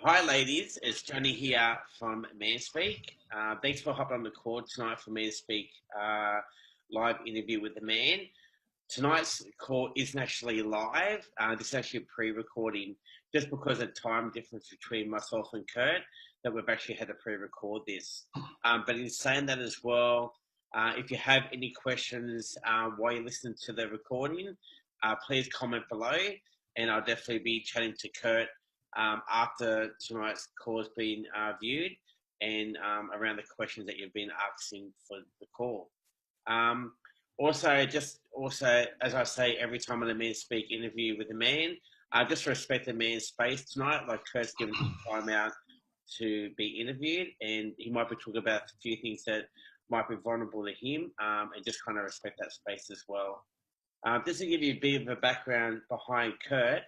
Hi, ladies. It's Johnny here from Manspeak. Thanks for hopping on the call tonight for Manspeak live interview with the man. Tonight's call isn't actually live. This is actually a pre-recording just because of time difference between myself and Kurt that we've actually had to pre-record this. But in saying that as well, if you have any questions while you're listening to the recording, please comment below and I'll definitely be chatting to Kurt after tonight's call has been viewed and around the questions that you've been asking for the call. Also, as I say every time on a Man Speak interview with a man, just respect the man's space tonight. Like Kurt's given his time out to be interviewed, and he might be talking about a few things that might be vulnerable to him, and just kind of respect that space as well. Just to give you a bit of a background behind Kurt,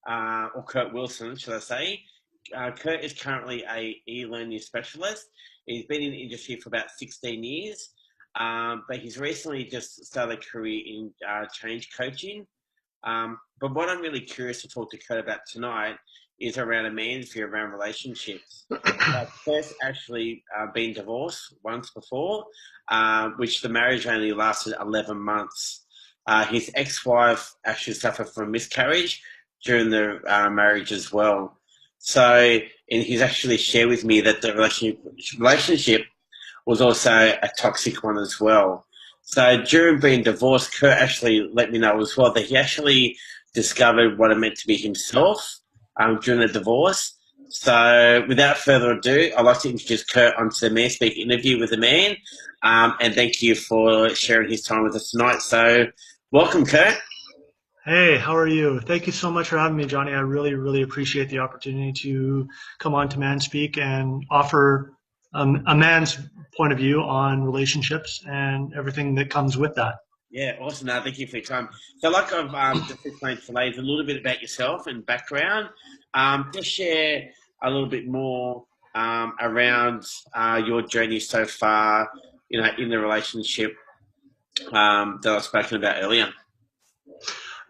or Kirk Wilson, should I say. Kurt is currently a e-learning specialist. He's been in the industry for about 16 years, but he's recently just started a career in change coaching. But what I'm really curious to talk to Kurt about tonight is around a man's view around relationships. Kurt's actually been divorced once before, which the marriage only lasted 11 months. His ex-wife actually suffered from miscarriage during the marriage as well. So, and he's actually shared with me that the relationship was also a toxic one as well. So during being divorced, Kurt actually let me know as well that he actually discovered what it meant to be himself during the divorce. So without further ado, I'd like to introduce Kurt onto the Man Speak interview with the man. And thank you for sharing his time with us tonight. So welcome, Kurt. Hey, how are you? Thank you so much for having me, Johnny. I really, really appreciate the opportunity to come on to Manspeak and offer a man's point of view on relationships and everything that comes with that. Yeah, awesome. No, thank you for your time. So like I've just explained today, is a little bit about yourself and background. Just share a little bit more around your journey so far, in the relationship that I was spoken about earlier.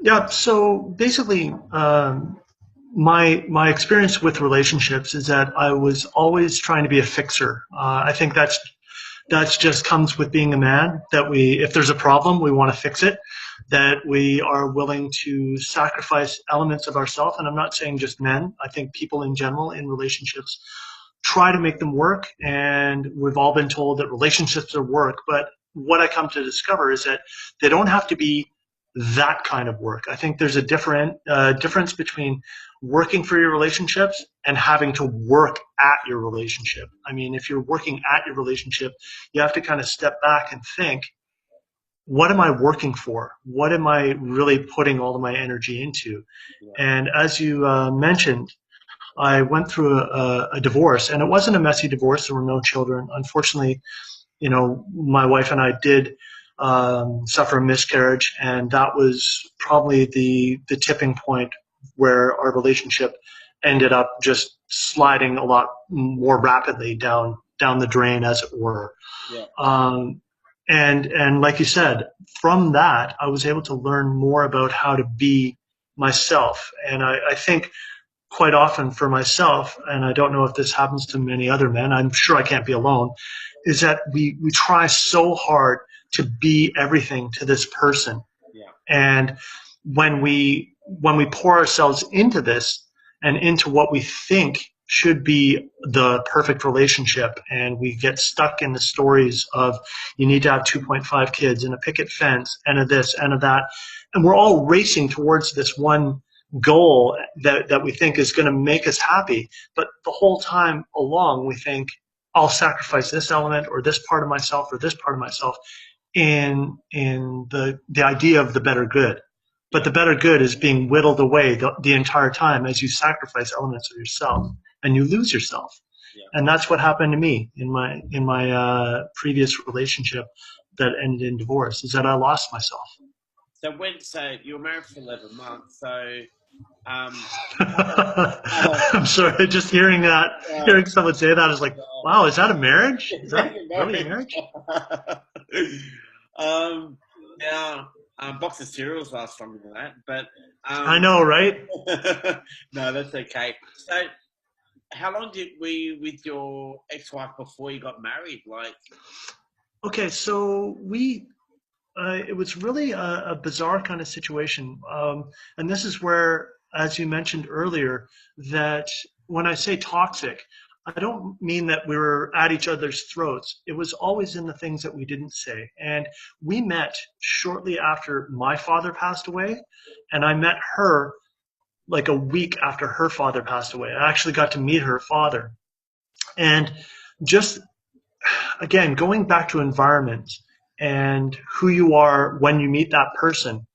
Yeah, so basically, my experience with relationships is that I was always trying to be a fixer. I think that's just comes with being a man, that if there's a problem, we want to fix it, that we are willing to sacrifice elements of ourselves. And I'm not saying just men. I think people in general in relationships try to make them work. And we've all been told that relationships are work. But what I come to discover is that they don't have to be that kind of work. I think there's a difference between working for your relationships and having to work at your relationship. I mean, if you're working at your relationship, you have to kind of step back and think, what am I working for? What am I really putting all of my energy into? Yeah. And as you mentioned, I went through a divorce, and it wasn't a messy divorce. There were no children. Unfortunately, my wife and I did suffer a miscarriage, and that was probably the tipping point where our relationship ended up just sliding a lot more rapidly down the drain, as it were. Yeah. And like you said, from that, I was able to learn more about how to be myself. And I think quite often for myself, and I don't know if this happens to many other men, I'm sure I can't be alone, is that we try so hard to be everything to this person. Yeah. And when we pour ourselves into this and into what we think should be the perfect relationship, and we get stuck in the stories of you need to have 2.5 kids and a picket fence and a this and a that, and we're all racing towards this one goal that we think is going to make us happy, but the whole time along we think, I'll sacrifice this element or this part of myself or this part of myself in the idea of the better good. But the better good is being whittled away the entire time as you sacrifice elements of yourself and you lose yourself. Yeah. And that's what happened to me in my previous relationship that ended in divorce, is that I lost myself. So you were married for 11 months. So I'm sorry, just hearing someone say that is like, wow, is that a marriage? Is that really a marriage? Box of cereals last longer than that, but I know, right? No, that's okay. So how long were you with your ex-wife before you got married? Like, Okay, so it was really a bizarre kind of situation. And this is where, as you mentioned earlier, that when I say toxic, I don't mean that we were at each other's throats. It was always in the things that we didn't say. And we met shortly after my father passed away, and I met her like a week after her father passed away. I actually got to meet her father. And just again, going back to environment and who you are when you meet that person,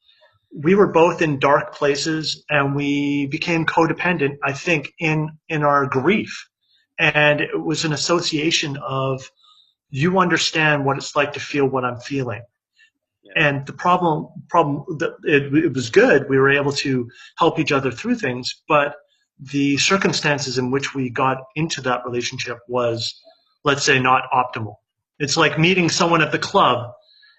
we were both in dark places and we became codependent, I think, in our grief. And it was an association of you understand what it's like to feel what I'm feeling. yeah, And the problem that it was good. We were able to help each other through things, but the circumstances in which we got into that relationship was, let's say, not optimal. It's like meeting someone at the club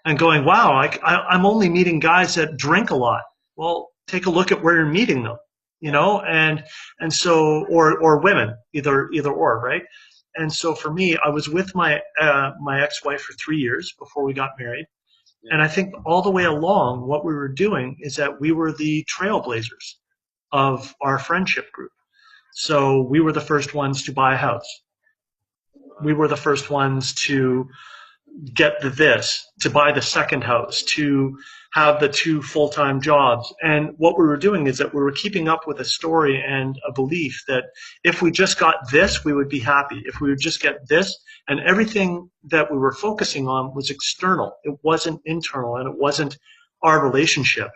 and going, wow, I'm only meeting guys that drink a lot. Well, take a look at where you're meeting them, you yeah, know, and so, or women, either or, right? And so for me, I was with my ex-wife for 3 years before we got married. yeah. And I think all the way along, what we were doing is that we were the trailblazers of our friendship group. So we were the first ones to buy a house. We Wow. were the first ones to get to buy the second house, to have the two full-time jobs. And what we were doing is that we were keeping up with a story and a belief that if we just got this, we would be happy. If we would just get this, and everything that we were focusing on was external. It wasn't internal, and it wasn't our relationship.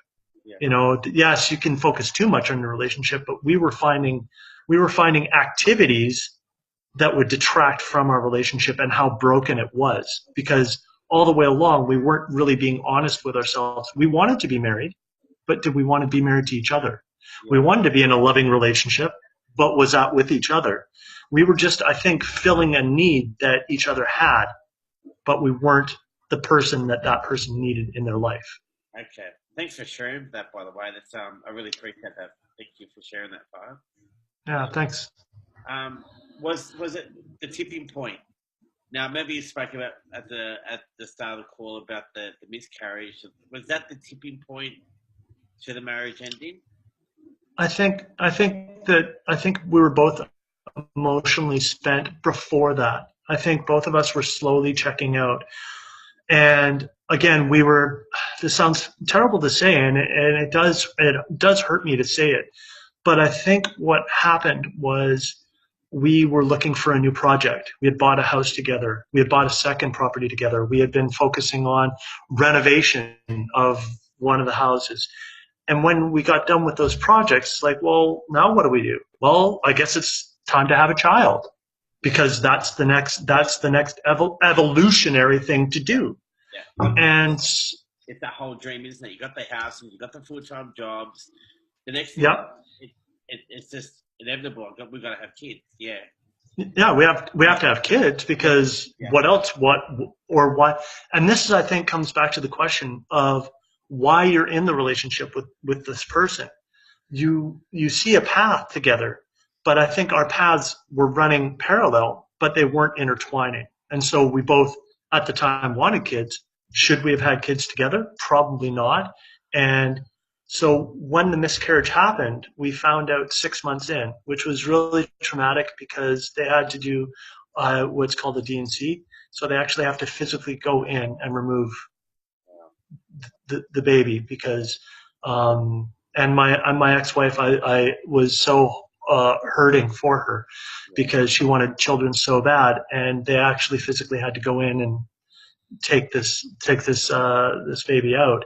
Yeah, You know, yes, you can focus too much on the relationship, but we were finding activities that would detract from our relationship and how broken it was, because all the way along we weren't really being honest with ourselves. We wanted to be married, but did we want to be married to each other? We yeah. wanted to be in a loving relationship, but was that with each other? We were just, I think, filling a need that each other had, but we weren't the person that that person needed in their life. Okay. Thanks for sharing that, by the way. That's I really appreciate that. Thank you for sharing that part. Yeah, thanks. Um, was it the tipping point? Now, maybe you spoke about at the start of the call about the miscarriage. Was that the tipping point to the marriage ending? I think we were both emotionally spent before that. I think both of us were slowly checking out. And again, this sounds terrible to say, and it does hurt me to say it. But I think what happened was we were looking for a new project. We had bought a house together. We had bought a second property together. We had been focusing on renovation of one of the houses. And when we got done with those projects, like, well, now what do we do? Well, I guess it's time to have a child because that's the next evolutionary thing to Yeah, do. yeah. And It's that whole dream, isn't it? You got the house and you got the full time jobs. The next thing, yeah, it's just inevitable. We've got to have kids. Yeah, yeah, we have to have kids yeah, because yeah, what else? What or what? And this is, I think, comes back to the question of why you're in the relationship with this person. You see a path together, but I think our paths were running parallel, but they weren't intertwining. And so we both at the time wanted kids. Should we have had kids together? Probably not. And so when the miscarriage happened, we found out 6 months in, which was really traumatic because they had to do what's called a D&C. So they actually have to physically go in and remove the baby because and my ex-wife, I was so hurting for her yeah, because she wanted children so bad, and they actually physically had to go in and take this baby out.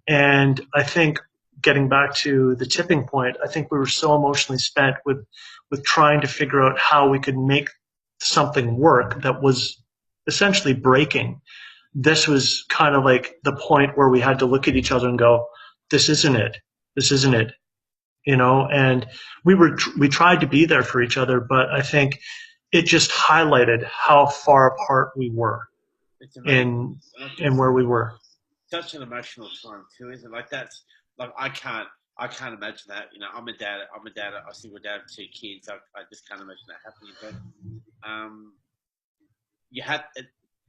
And I think getting back to the tipping point, I think we were so emotionally spent with trying to figure out how we could make something work that was essentially breaking. This was kind of like the point where we had to look at each other and go, this isn't it. This isn't it. You know, and we tried to be there for each other, but I think it just highlighted how far apart we were it's amazing. in Not in just where we were. such an emotional time too, isn't it? Like that's like I can't. I can't imagine that. You know, I'm a dad. A single dad of two kids. I just can't imagine that happening. But you had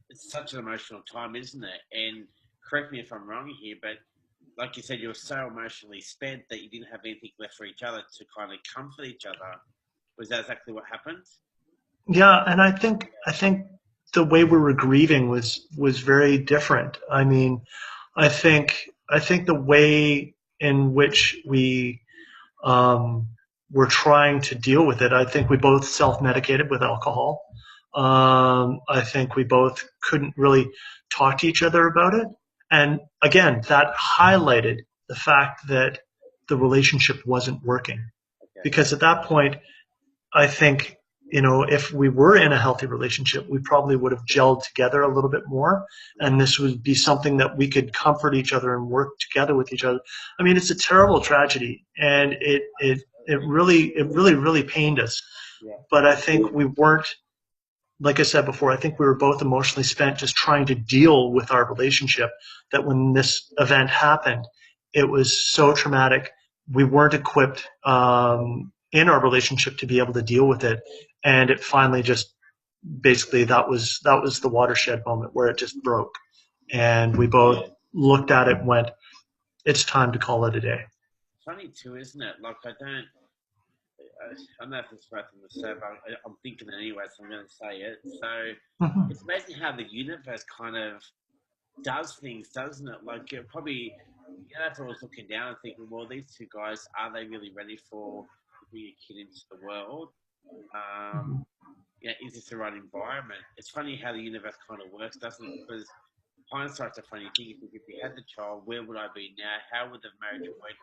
it's such an emotional time, isn't it? And correct me if I'm wrong here, but like you said, you were so emotionally spent that you didn't have anything left for each other to kind of comfort each other. Was that exactly what happened? Yeah, and I think the way we were grieving was very different. I mean, I think the way in which we um, were trying to deal with it, I think we both self-medicated with alcohol. I think we both couldn't really talk to each other about it, and again, that highlighted the fact that the relationship wasn't working Okay. because at that point I think, if we were in a healthy relationship, we probably would have gelled together a little bit more. Yeah. And this would be something that we could comfort each other and work together with each other. I mean, it's a terrible tragedy and it really pained us. Yeah. But I think we weren't, like I said before, I think we were both emotionally spent just trying to deal with our relationship that when this event happened, it was so traumatic. We weren't equipped in our relationship to be able to deal with it. And it finally just basically that was the watershed moment where it just broke. And we both looked at it and went, it's time to call it a day. Funny too, isn't it? Like I don't know if it's right thing to say, but I'm thinking it anyway, so I'm going to say it. So Mhm. it's amazing how the universe kind of does things, doesn't it? Like it probably, that's always looking down and thinking, well, these two guys, are they really ready for to bring a kid into the world? Um, Mhm. is this the right environment? It's funny how the universe kind of works, doesn't it? Because hindsight's a funny thing. If you had the child, where would I be now? How would the marriage work?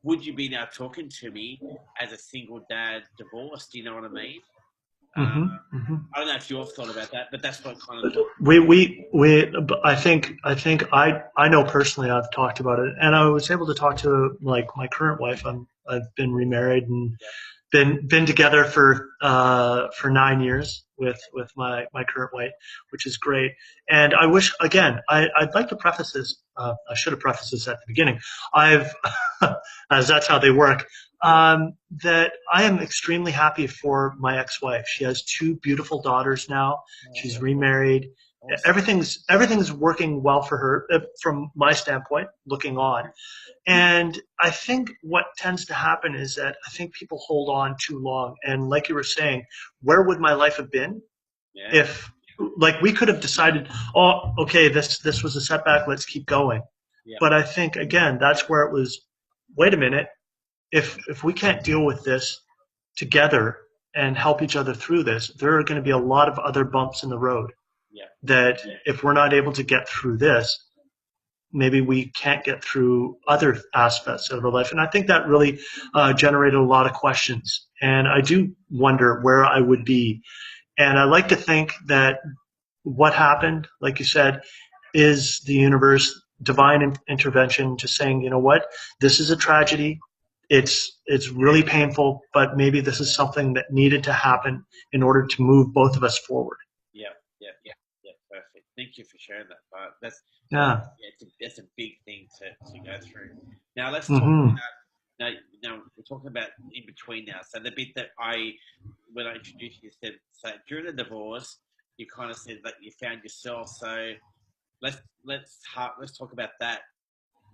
Would you be now talking to me as a single dad divorced? Do you know what I mean? Uh, Mhm. Mhm. I don't know if you've thought about that, but that's what kind of thought. We I know personally I've talked about it and I was able to talk to like my current wife. I've been remarried and Yeah, been together for 9 years with my current wife, which is great. And I wish again I'd like to preface this. I should have prefaced this at the beginning. I've as that's how they work. That I am extremely happy for my ex-wife. She has two beautiful daughters now. She's remarried. awesome. Everything's working well for her from my standpoint, looking on. And I think what tends to happen is that I think people hold on too long. And like you were saying, where would my life have been Yeah, if, like, we could have decided, oh, okay, this was a setback, let's keep going. yeah, But I think again, that's where it was. Wait a minute, if we can't deal with this together and help each other through this, there are going to be a lot of other bumps in the road. yeah, That if we're not able to get through this, maybe we can't get through other aspects of our life. And I think that really generated a lot of questions. And I do wonder where I would be. And I like to think that what happened, like you said, is the universe, divine intervention, just saying, you know what, this is a tragedy. It's really painful, but maybe this is something that needed to happen in order to move both of us forward. yeah, yeah, yeah. Perfect. Thank you for sharing that. But Yeah. that's a big thing to go through. Now let's talk Mm-hmm. now, now we're talking about in between now. So the bit that when I introduced you, said so during the divorce, you kind of said that you found yourself. So let's talk about that.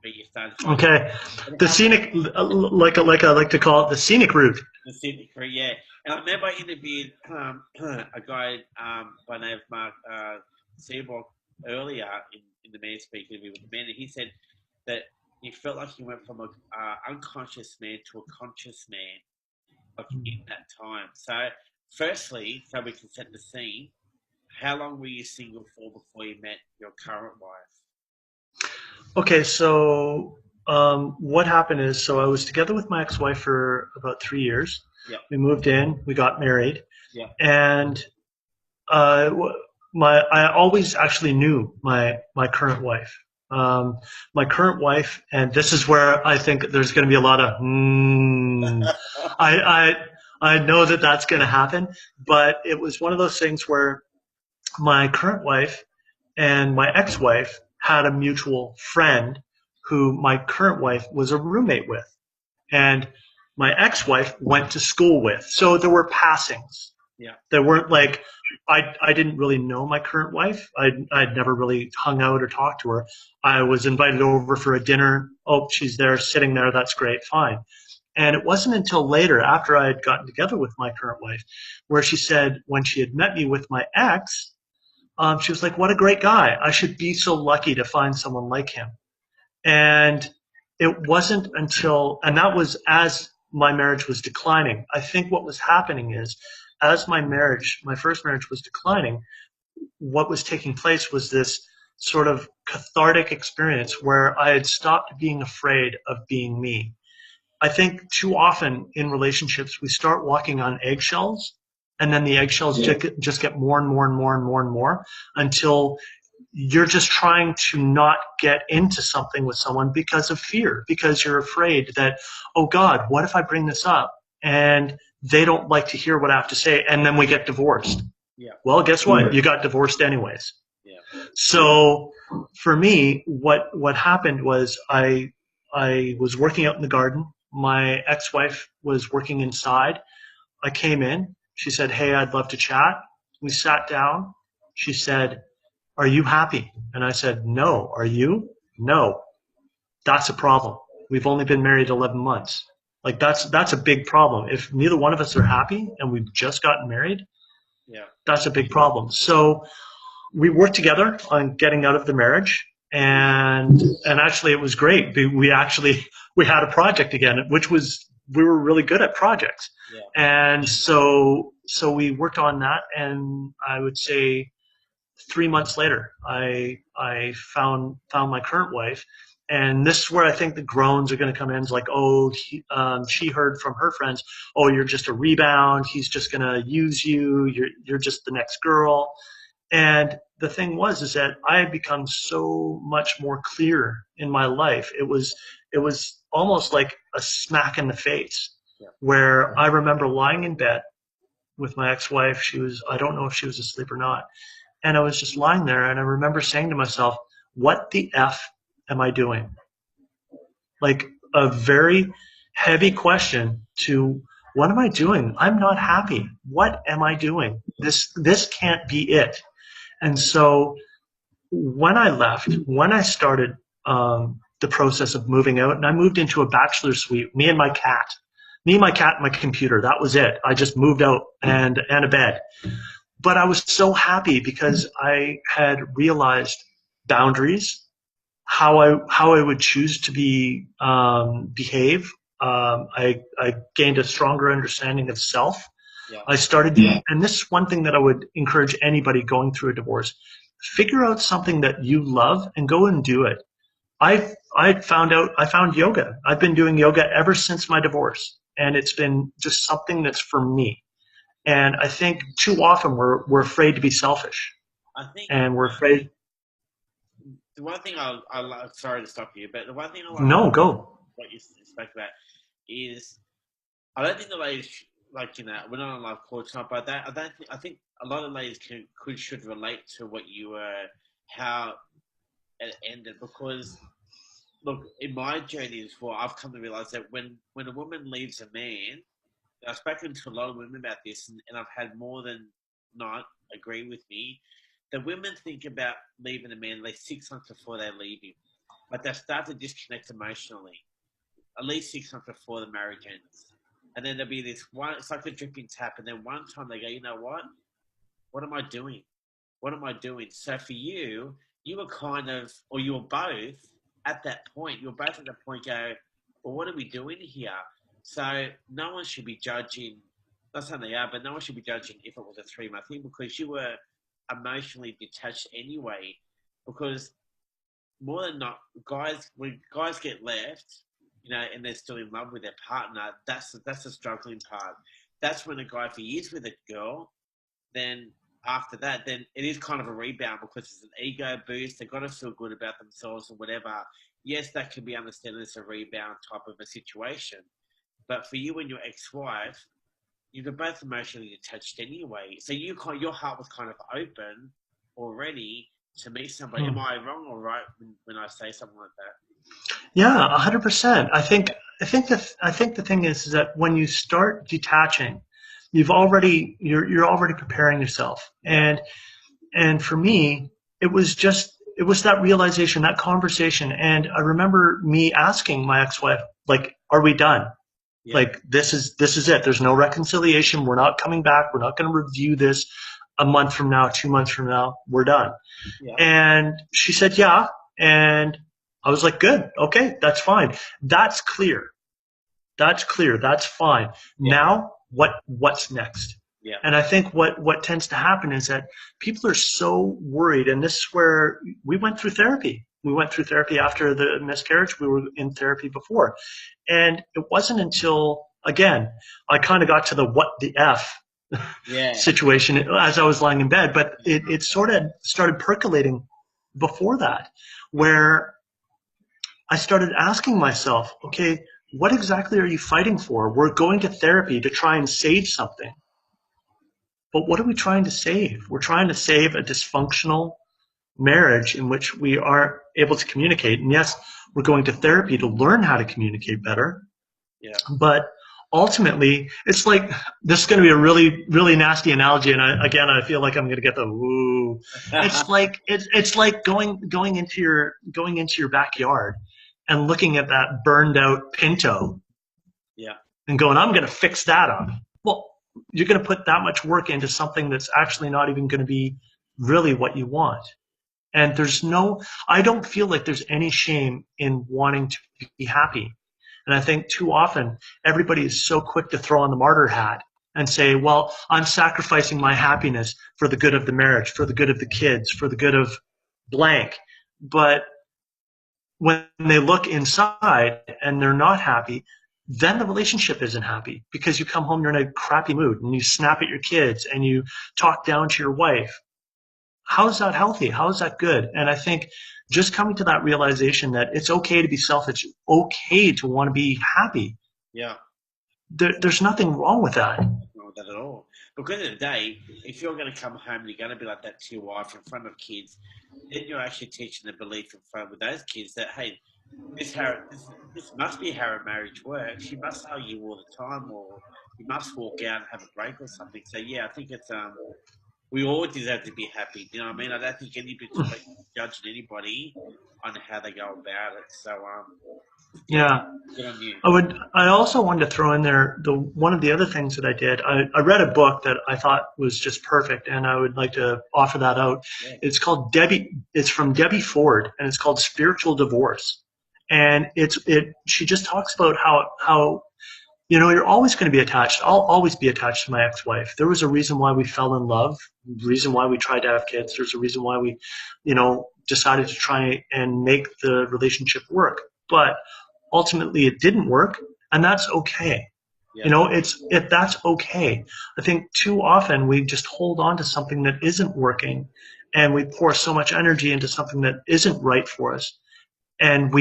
Where you started finding Okay. and The how scenic, like I like to call it, the scenic route. the Sydney career, yeah. And I remember I interviewed a guy by the name of Mark Seabrook earlier in the Man Speak interview with the man, and he said that he felt like he went from a unconscious man to a conscious man like in that time. So, firstly, so we can set the scene, how long were you single for before you met your current wife? Okay, so what happened is, so I was together with my ex-wife for about 3 years. Yeah, We moved in, we got married, yeah, and uh, my I always actually knew my current wife. My current wife, and this is where I think there's going to be a lot of I I know that that's going to happen, but it was one of those things where my current wife and my ex-wife had a mutual friend who my current wife was a roommate with. and my ex-wife went to school with. So there were passings. Yeah. There weren't like, I didn't really know my current wife. I'd never really hung out or talked to her. I was invited over for a dinner. Oh, she's there sitting there. That's great. Fine. And it wasn't until later, after I had gotten together with my current wife, where she said, when she had met me with my ex, she was like, what a great guy. I should be so lucky to find someone like him. And it wasn't until, and that was as my marriage was declining. I think what was happening is, as my first marriage was declining, what was taking place was this sort of cathartic experience where I had stopped being afraid of being me. I think too often in relationships, we start walking on eggshells, and then the eggshells just get more and more and more and more and more until you're just trying to not get into something with someone because of fear, because you're afraid that, oh God, what if I bring this up and they don't like to hear what I have to say, and then we get divorced? Yeah. Well, guess what? You got divorced anyways. Yeah. So for me, what happened was I was working out in the garden. My ex-wife was working inside. I came in. She said, hey, I'd love to chat. We sat down. She said, are you happy? And I said, no. Are you? No. That's a problem. We've only been married 11 months. Like that's a big problem. If neither one of us are happy and we've just gotten married, Yeah. that's a big problem. So we worked together on getting out of the marriage, and actually it was great. We had a project again, which was, we were really good at projects. Yeah. And so we worked on that, and I would say 3 months later, I found my current wife, and this is where I think the groans are going to come in. It's like, oh, she heard from her friends, oh, you're just a rebound. He's just going to use you. You're just the next girl. And the thing is that I had become so much more clear in my life. It was almost like a smack in the face, where I remember lying in bed with my ex-wife. I don't know if she was asleep or not. And I was just lying there, and I remember saying to myself, what the F am I doing? Like a very heavy question to, what am I doing? I'm not happy. What am I doing? This can't be it. And so when I left, when I started the process of moving out, and I moved into a bachelor suite, me and my cat, and my computer, that was it. I just moved out and a bed. But I was so happy because I had realized boundaries, how I would choose to behave. I gained a stronger understanding of self. Yeah. I started, and this is one thing that I would encourage anybody going through a divorce: figure out something that you love and go and do it. I found yoga. I've been doing yoga ever since my divorce, and it's been just something that's for me. And I think too often we're afraid to be selfish, and we're afraid. The one thing I sorry to stop you, but the one thing I like No, go. what you spoke about is, I don't think the ladies, like, we're not on live call tonight, but I think a lot of ladies should relate to what you were, how it ended, because look, in my journey as well, I've come to realize that when a woman leaves a man, I've spoken to a lot of women about this, and I've had more than not agree with me, that women think about leaving a man at least 6 months before they leave him. But they start to disconnect emotionally at least 6 months before the marriage ends. And then there'll be this one, it's like a dripping tap, and then one time they go, you know what? What am I doing? What am I doing? So for you, you were kind of, or you were both at that point, go, well, what are we doing here? So no one should be judging, not saying they are, but no one should be judging if it was a 3 month thing, because you were emotionally detached anyway. Because more than not, when guys get left, and they're still in love with their partner, that's the struggling part. That's when a guy, if he is with a girl, then after that, then it is kind of a rebound, because it's an ego boost. They've got to feel good about themselves or whatever. Yes, that can be understood as a rebound type of a situation. But for you and your ex-wife, you were both emotionally detached anyway. So your heart was kind of open already to meet somebody. Am I wrong or right when I say something like that? Yeah, 100%. I think I think the thing is that when you start detaching, you're already preparing yourself. Yeah. And for me, it was that realization, that conversation. And I remember me asking my ex-wife, like, are we done? Yeah. Like, this is it. There's no reconciliation. We're not coming back. We're not going to review this a month from now, 2 months from now. We're done. Yeah. And she said, yeah. And I was like, good. Okay, that's fine. That's clear. That's clear. That's fine. Yeah. Now, what's next? Yeah. And I think what tends to happen is that people are so worried, and this is where we went through therapy. We went through therapy after the miscarriage. We were in therapy before. And it wasn't until, again, I kind of got to the what the F Yeah. situation as I was lying in bed, but it sort of started percolating before that, where I started asking myself, okay, what exactly are you fighting for? We're going to therapy to try and save something. But what are we trying to save? We're trying to save a dysfunctional marriage in which we aren't able to communicate. And yes, we're going to therapy to learn how to communicate better. Yeah. But ultimately, it's like, this is going to be a really, really nasty analogy. And I feel like I'm going to get the woo. It's like going into your backyard and looking at that burned out Pinto Yeah. and going, I'm going to fix that up. Well, you're going to put that much work into something that's actually not even going to be really what you want. And I don't feel like there's any shame in wanting to be happy. And I think too often everybody is so quick to throw on the martyr hat and say, well, I'm sacrificing my happiness for the good of the marriage, for the good of the kids, for the good of blank. But when they look inside and they're not happy, then the relationship isn't happy because you come home, you're in a crappy mood and you snap at your kids and you talk down to your wife. How is that healthy? How is that good? And I think just coming to that realization that it's okay to be selfish, okay to want to be happy. Yeah. There's nothing wrong with that. Not with that at all. Because at the end of the day, if you're going to come home and you're going to be like that to your wife in front of kids, then you're actually teaching the belief in front with those kids that, hey, this must be how a marriage works. You must argue all the time, or you must walk out and have a break or something. So yeah, I think it's we all deserve to be happy. You know what I mean? I don't think anybody's judging anybody on how they go about it. So yeah, Yeah. good on you. I also wanted to throw in there one of the other things that I did. I read a book that I thought was just perfect, and I would like to offer that out. Yeah. It's from Debbie Ford, and it's called Spiritual Divorce. And she just talks about how you're always going to be attached. I'll always be attached to my ex-wife. There was a reason why we fell in love, reason why we tried to have kids. There's a reason why we, decided to try and make the relationship work. But ultimately it didn't work, and that's okay. Yeah. That's okay. I think too often we just hold on to something that isn't working, and we pour so much energy into something that isn't right for us. And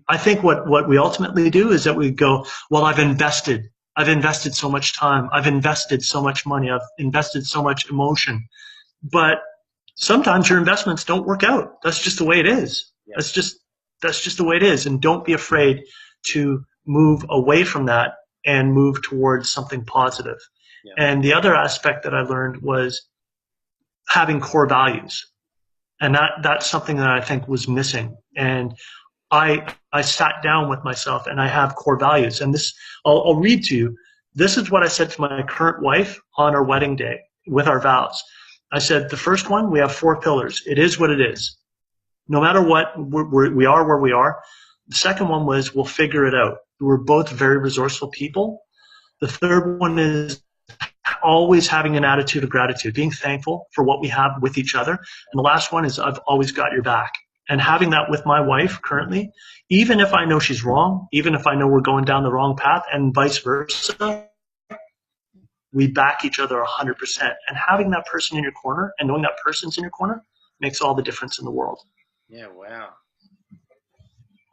I think what we ultimately do is that we go, well, I've invested so much time. I've invested so much money. I've invested so much emotion. But sometimes your investments don't work out. That's just the way it is. Yeah. That's just the way it is. And don't be afraid to move away from that and move towards something positive. Yeah. And the other aspect that I learned was having core values. And that's something that I think was missing. And I sat down with myself and I have core values. And I'll read to you. This is what I said to my current wife on our wedding day with our vows. I said, the first one, we have 4 pillars. It is what it is. No matter what, we are where we are. The second one was, we'll figure it out. We're both very resourceful people. The third one is always having an attitude of gratitude, being thankful for what we have with each other. And the last one is, I've always got your back. And having that with my wife currently, even if I know she's wrong, even if I know we're going down the wrong path, and vice versa, we back each other 100%. And having that person in your corner and knowing that person's in your corner makes all the difference in the world. Yeah, wow.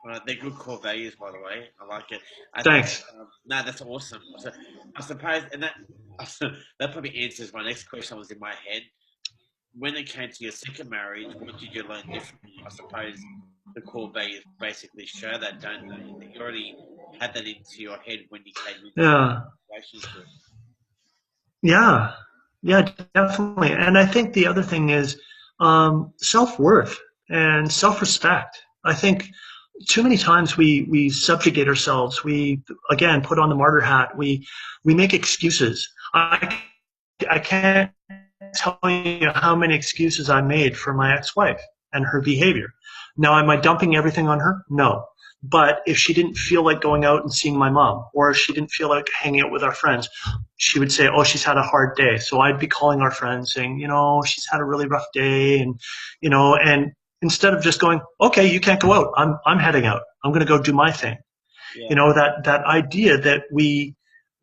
Well, they're good core values, by the way. I like it. Thanks. No, that's awesome. So, I suppose, and that probably answers my next question that was in my head. When it came to your second marriage, what did you learn differently? I suppose the core values basically show that, don't they? That had that into your head when you came into Yeah. the relationship. Yeah. Yeah, definitely. And I think the other thing is self-worth and self-respect. I think too many times we subjugate ourselves. We again put on the martyr hat. We make excuses. I can't tell you how many excuses I made for my ex-wife and her behavior. Now, am I dumping everything on her? No. But if she didn't feel like going out and seeing my mom, or if she didn't feel like hanging out with our friends, she would say, "Oh, she's had a hard day." So I'd be calling our friends saying, "She's had a really rough day," and instead of just going, "Okay, you can't go out. I'm heading out. I'm going to go do my thing." Yeah, That idea that we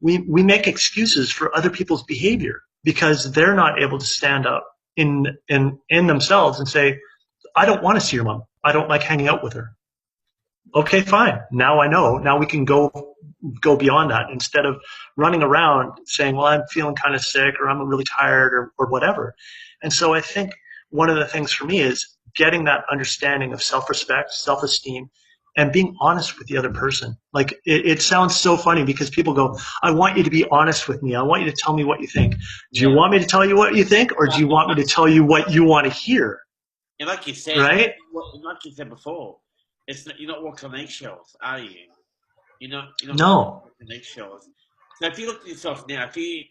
make excuses for other people's behavior because they're not able to stand up in themselves and say, "I don't want to see your mom. I don't like hanging out with her." Okay, fine. Now I know. Now we can go beyond that instead of running around saying, "Well, I'm feeling kind of sick," or "I'm really tired," or whatever. And so I think one of the things for me is getting that understanding of self-respect, self-esteem, and being honest with the other person. Like it sounds so funny because people go, "I want you to be honest with me. I want you to tell me what you think." Do you yeah. want me to tell you what you think, or do you want me to tell you what you want to hear? And like you said, Right? like you said before, it's not, you're not walking on eggshells, are you? You're not No. walking on eggshells. So if you look at yourself now, if you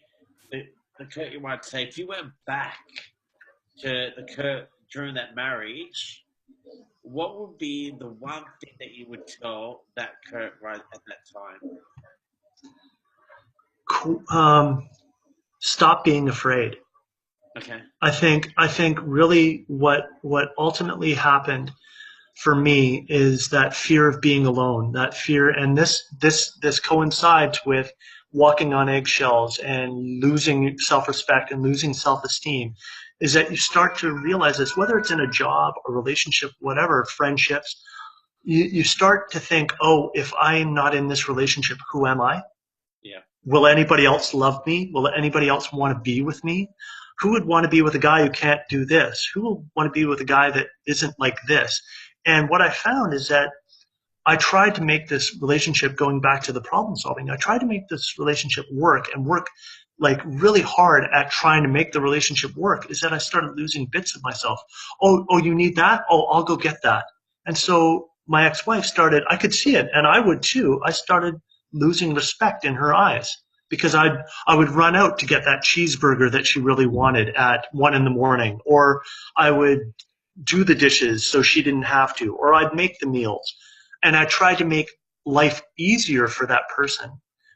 the, the Kurt you might say, if you went back to the Kurt during that marriage, what would be the one thing that you would tell that Kurt right at that time? Um, Stop being afraid. Okay. I think really what ultimately happened for me is that fear of being alone, that fear, and this coincides with walking on eggshells and losing self-respect and losing self-esteem, is that you start to realize this, whether it's in a job, a relationship, whatever, friendships, you start to think, oh, if I'm not in this relationship, who am I? Yeah. Will anybody else love me? Will anybody else want to be with me? Who would want to be with a guy who can't do this? Who will want to be with a guy that isn't like this? And what I found is that I tried to make this relationship, going back to the problem solving, I tried to make this relationship work and work like really hard at trying to make the relationship work, is that I started losing bits of myself. Oh, you need that? Oh, I'll go get that. And so my ex-wife started, I could see it, and I would too. I started losing respect in her eyes because I would run out to get that cheeseburger that she really wanted at 1 in the morning, or I would do the dishes so she didn't have to, or I'd make the meals. And I tried to make life easier for that person.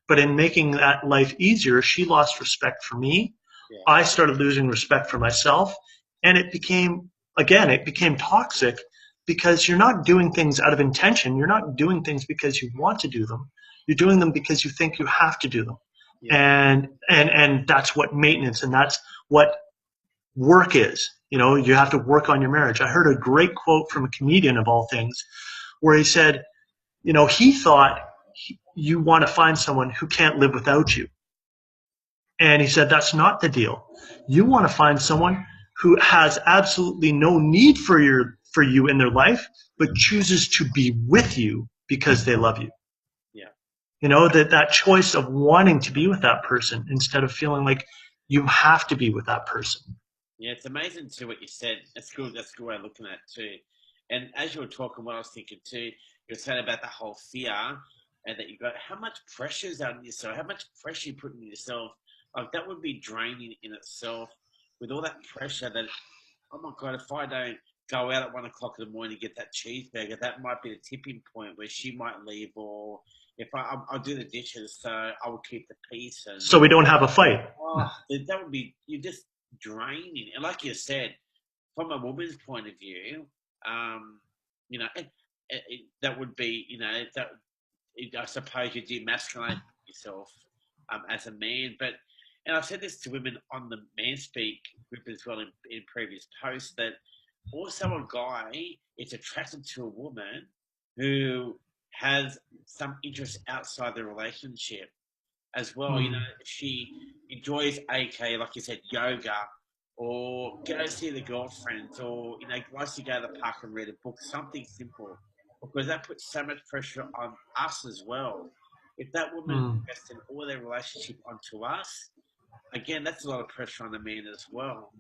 But in making that life easier, she lost respect for me. Yeah. I started losing respect for myself. And it became toxic because you're not doing things out of intention. You're not doing things because you want to do them. You're doing them because you think you have to do them. Yeah. And that's what maintenance and that's what work is. You have to work on your marriage. I heard a great quote from a comedian of all things where he said, he thought you want to find someone who can't live without you. And he said, that's not the deal. You want to find someone who has absolutely no need for you in their life, but chooses to be with you because they love you. Yeah. That choice of wanting to be with that person instead of feeling like you have to be with that person. Yeah, it's amazing too what you said. That's good. That's a good way of looking at it too. And as you were talking, what I was thinking too, you were saying about the whole fear and that you got how much pressure is on yourself, how much pressure you put on yourself. Like that would be draining in itself with all that pressure that, oh my God, if I don't go out at 1 o'clock in the morning to get that cheeseburger, that might be the tipping point where she might leave, or if I'll do the dishes, so I will keep the peace. And So we don't have a fight. oh, that would be, you just draining. And like you said, from a woman's point of view, um, that would be, I suppose you demasculate yourself as a man. But, and I've said this to women on the Man Speak group as well in previous posts, that also a guy is attracted to a woman who has some interest outside the relationship as well. Mm. She enjoys AK, like you said, yoga, or go see the girlfriends, or likes to go to the park and read a book, something simple. because that puts so much pressure on us as well. If that woman Mm. invested all their relationship onto us, again, that's a lot of pressure on the man as well.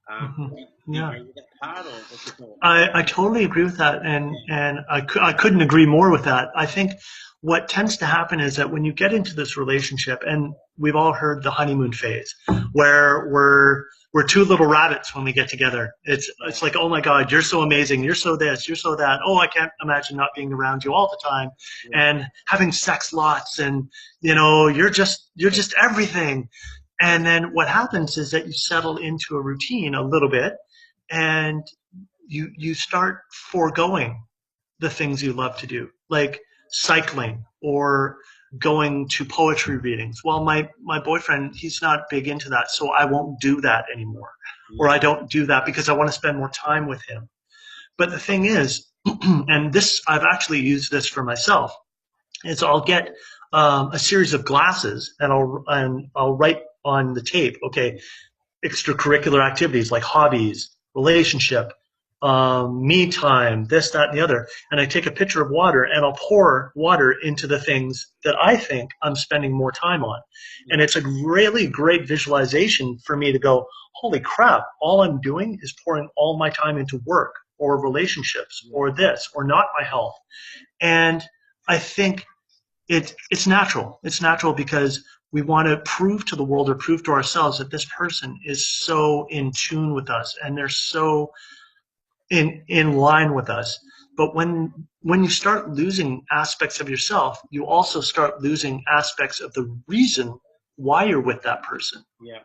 Hmm. Do you Yeah. agree with that part, or what's your thought? I totally agree with that, and I couldn't agree more with that. I think what tends to happen is that when you get into this relationship, and we've all heard the honeymoon phase, where we're two little rabbits when we get together. Yeah, It's like, oh my God, you're so amazing, you're so this, you're so that. Oh, I can't imagine not being around you all the time, yeah, and having sex lots, and you're just everything. And then what happens is that you settle into a routine a little bit, and you start foregoing the things you love to do, like cycling or going to poetry readings. Well, my boyfriend, he's not big into that, so I won't do that anymore. Or yeah, I don't do that because I want to spend more time with him. But the thing is, and this I've actually used this for myself, is I'll get a series of glasses and I'll write on the tape, okay, extracurricular activities like hobbies, relationship, me time, this, that, and the other. And I take a pitcher of water and I'll pour water into the things that I think I'm spending more time on. And yeah, it's a really great visualization for me to go, holy crap, all I'm doing is pouring all my time into work or relationships yeah, or this or not my health. And I think it's natural. It's natural because we want to prove to the world or prove to ourselves that this person is so in tune with us and they're so in line with us. But when you start losing aspects of yourself, you also start losing aspects of the reason why you're with that person. yeah,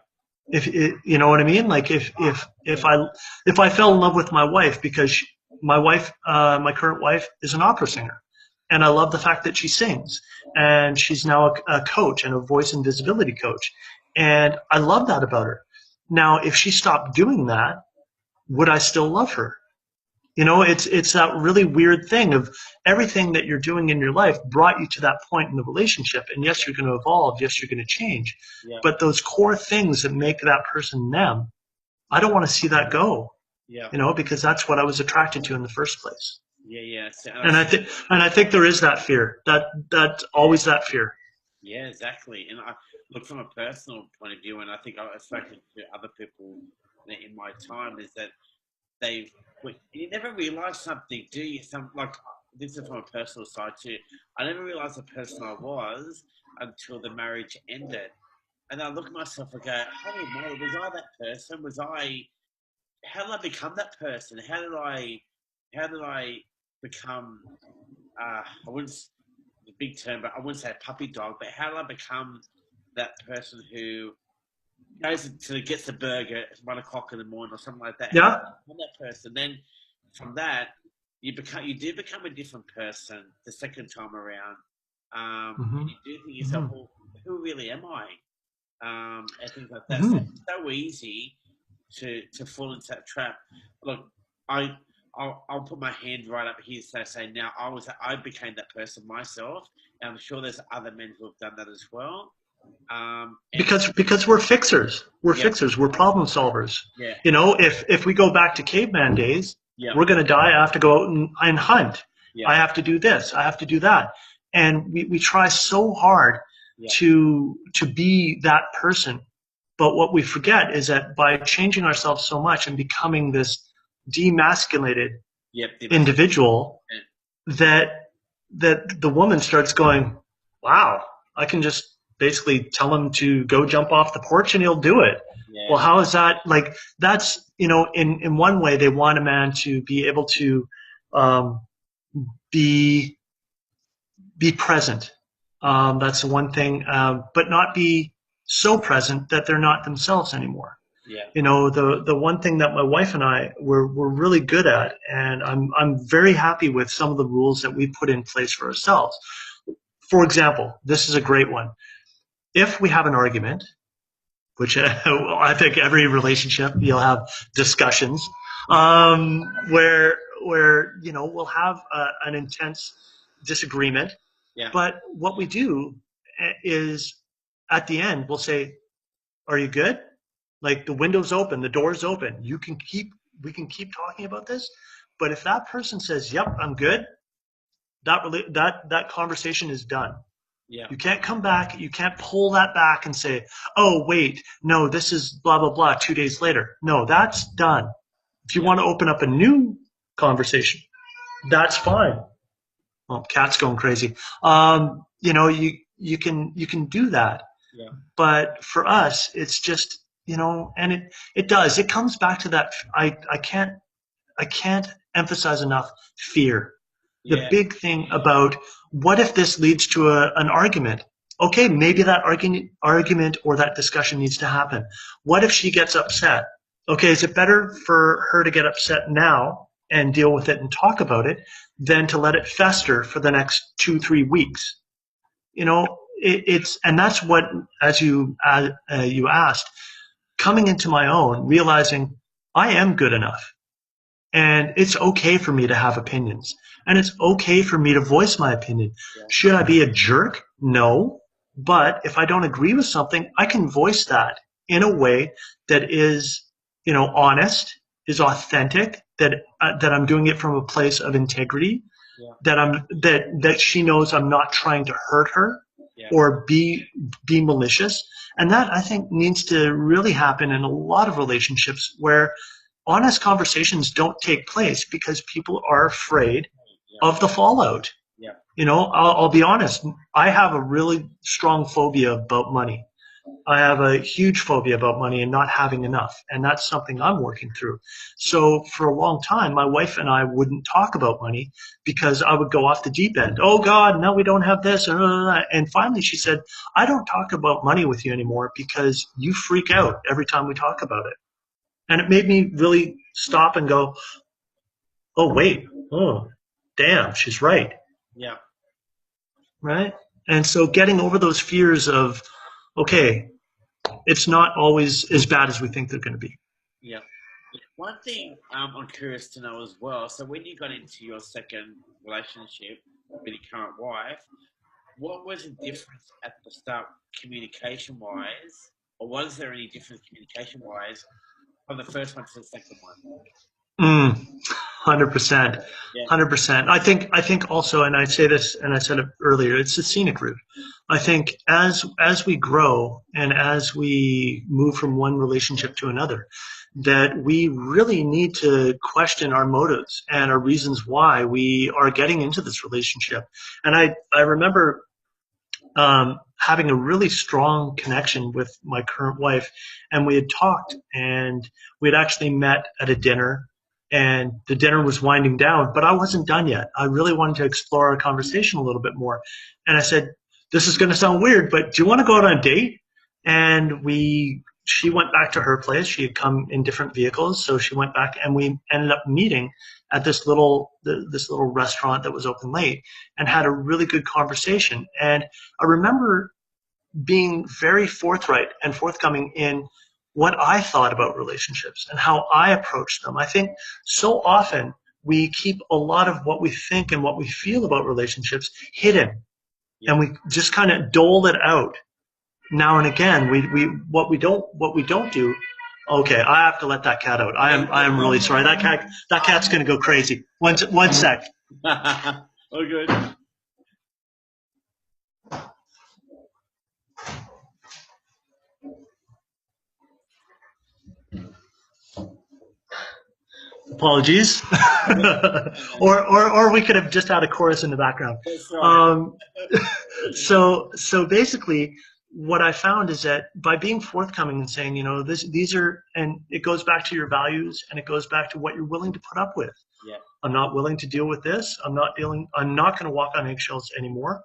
If it, you know what I mean, like yeah, if I fell in love with my wife because my wife, my current wife, is an opera singer, and I love the fact that she sings, and she's now a coach and a voice and visibility coach, and I love that about her. Now, if she stopped doing that, would I still love her? You know, it's that really weird thing of everything that you're doing in your life brought you to that point in the relationship. And yes, you're going to evolve. Yes, you're going to change. yeah, But those core things that make that person them, I don't want to see that go. yeah, You know, because that's what I was attracted to in the first place. yeah, yeah. So, And I think there is that fear. That always that fear. yeah, exactly. And I look from a personal point of view, and I think I've spoken to other people in my time, is that they've you never realize something, do you? Some like this is from a personal side too. I never realized the person I was until the marriage ended, and I look at myself and go, "Holy moly, was I that person? Was I? How did I become that person? How did I? How did I become? I wouldn't the big term, but I wouldn't say a puppy dog. But how did I become that person who goes to gets the burger at 1 o'clock in the morning or something like that? How Yeah. become that person? Then from that, you do become a different person the second time around, and Hmm. you do think to yourself, Hmm. well, who really am I? And things like that. So Hmm. it's so easy to fall into that trap. Look, I. I'll put my hand right up here to say now I became that person myself, and I'm sure there's other men who have done that as well. And Because we're fixers. We're yeah, fixers. We're problem solvers. yeah, You know, if we go back to caveman days, yeah, we're going to die. I have to go out and hunt. yeah, I have to do this. I have to do that. And we try so hard yeah, to be that person. But what we forget is that by changing ourselves so much and becoming this demasculated yep. individual, that the woman starts going, wow, I can just basically tell him to go jump off the porch and he'll do it. Well, Yeah, how is that? Like, that's, you know, in one way, they want a man to be able to um, be be present. That's the one thing, but not be so present that they're not themselves anymore. yeah, You know, the one thing that my wife and I were really good at, and I'm very happy with some of the rules that we put in place for ourselves. For example, this is a great one. If we have an argument, which I think every relationship you'll have discussions, where you know we'll have an intense disagreement, yeah, but what we do is at the end we'll say, "Are you good? Like the window's open, the door's open. We can keep talking about this." But if that person says, "Yep, I'm good," that conversation is done. Yeah. You can't come back. You can't pull that back and say, oh, wait, no, this is blah, blah, blah 2 days later. No, that's done. If you want to open up a new conversation, that's fine. Well, cat's going crazy. You can do that. Yeah. But for us, it's just, and it comes back to that. I can't emphasize enough fear. The big thing about what if this leads to an argument? Okay, maybe that argument or that discussion needs to happen. What if she gets upset? Okay, is it better for her to get upset now and deal with it and talk about it than to let it fester for the next 2-3 weeks? And that's what, as you asked, coming into my own, realizing I am good enough. And it's okay for me to have opinions. And it's okay for me to voice my opinion. Yeah. Should I be a jerk? No. But if I don't agree with something, I can voice that in a way that is, honest, is authentic, that I'm doing it from a place of integrity, that she knows I'm not trying to hurt her or be malicious. And that, I think, needs to really happen in a lot of relationships where honest conversations don't take place because people are afraid of the fallout. Yeah. I'll be honest. I have a really strong phobia about money. I have a huge phobia about money and not having enough. And that's something I'm working through. So for a long time, my wife and I wouldn't talk about money because I would go off the deep end. Oh God, no, we don't have this. And finally she said, I don't talk about money with you anymore because you freak out every time we talk about it. And it made me really stop and go, oh, wait, oh, damn, she's right. Yeah. Right? And so getting over those fears of, okay, it's not always as bad as we think they're going to be. Yeah. One thing I'm curious to know as well, so when you got into your second relationship with your current wife, what was the difference at the start communication-wise, or was there any difference communication-wise from the first one to the second one? 100%. 100%. I think also, and I say this, and I said it earlier, it's the scenic route. I think as we grow and as we move from one relationship to another, that we really need to question our motives and our reasons why we are getting into this relationship. And I remember having a really strong connection with my current wife, and we had talked, and we had actually met at a dinner, and the dinner was winding down, but I wasn't done yet. I really wanted to explore our conversation a little bit more. And I said, this is going to sound weird, but do you want to go out on a date? And she went back to her place. She had come in different vehicles, so she went back, and we ended up meeting at this little restaurant that was open late and had a really good conversation. And I remember being very forthright and forthcoming in what I thought about relationships and how I approached them. I think so often we keep a lot of what we think and what we feel about relationships hidden, and we just kind of dole it out. Now and again, what we don't do. Okay, I have to let that cat out. I am really sorry. That cat's gonna go crazy. One sec. Oh, good. Apologies. or we could have just had a chorus in the background. So basically, what I found is that by being forthcoming and saying, these are, and it goes back to your values, and it goes back to what you're willing to put up with. Yeah. I'm not willing to deal with this. I'm not going to walk on eggshells anymore.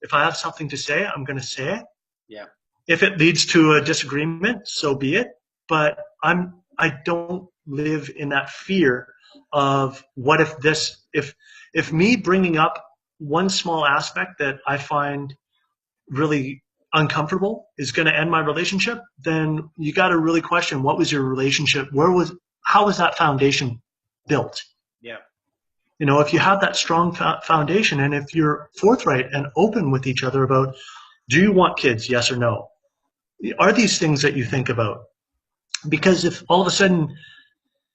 If I have something to say, I'm going to say it. Yeah. If it leads to a disagreement, so be it. But I don't live in that fear of what if me bringing up one small aspect that I find really uncomfortable is going to end my relationship, then you got to really question, what was your relationship? How was that foundation built? Yeah. If you have that strong foundation, and if you're forthright and open with each other about, do you want kids? Yes or no? Are these things that you think about? Because if all of a sudden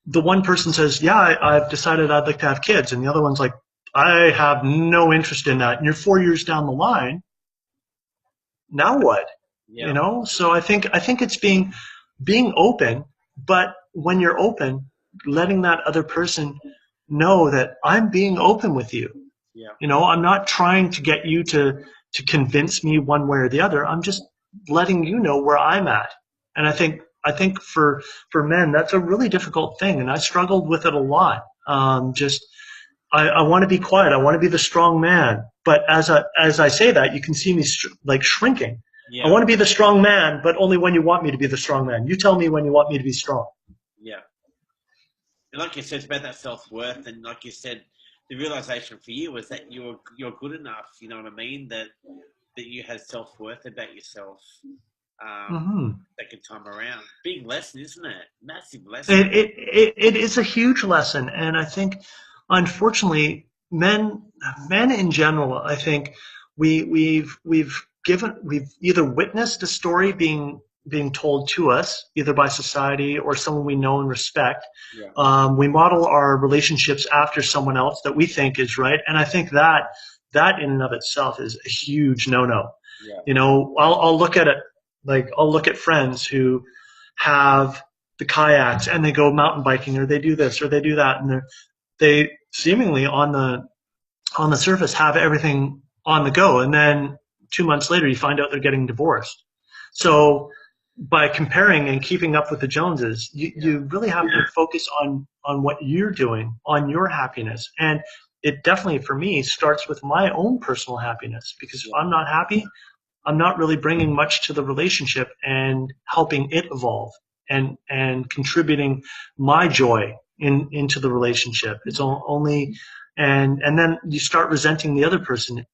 the one person says, yeah, I've decided I'd like to have kids, and the other one's like, I have no interest in that. And you're 4 years down the line. Now what? Yeah. So I think it's being open, but when you're open, letting that other person know that I'm being open with you. Yeah. I'm not trying to get you to convince me one way or the other. I'm just letting you know where I'm at. And I think for men that's a really difficult thing, and I struggled with it a lot. Just I want to be quiet. I want to be the strong man. But as I say that, you can see me like shrinking. I Yeah. want to be the strong man, but only when you want me to be the strong man. You tell me when you want me to be strong. Yeah. And like you said, it's about that self worth, and like you said, the realization for you was that you're good enough. You know what I mean? That you had self worth about yourself. Hmm. Second time around, big lesson, isn't it? Massive lesson. It is a huge lesson, and I think, unfortunately, men in general, I think we've either witnessed a story being told to us either by society or someone we know and respect. Yeah. We model our relationships after someone else that we think is right, and I think that in and of itself is a huge no-no. Yeah. I'll look at it like I'll look at friends who have the kayaks and they go mountain biking, or they do this or they do that, and they seemingly on the surface have everything on the go, and then 2 months later you find out they're getting divorced. So by comparing and keeping up with the Joneses, you really have to focus on what you're doing, on your happiness. And it definitely, for me, starts with my own personal happiness, because if I'm not happy, I'm not really bringing much to the relationship and helping it evolve and contributing my joy into the relationship. It's only and then you start resenting the other person,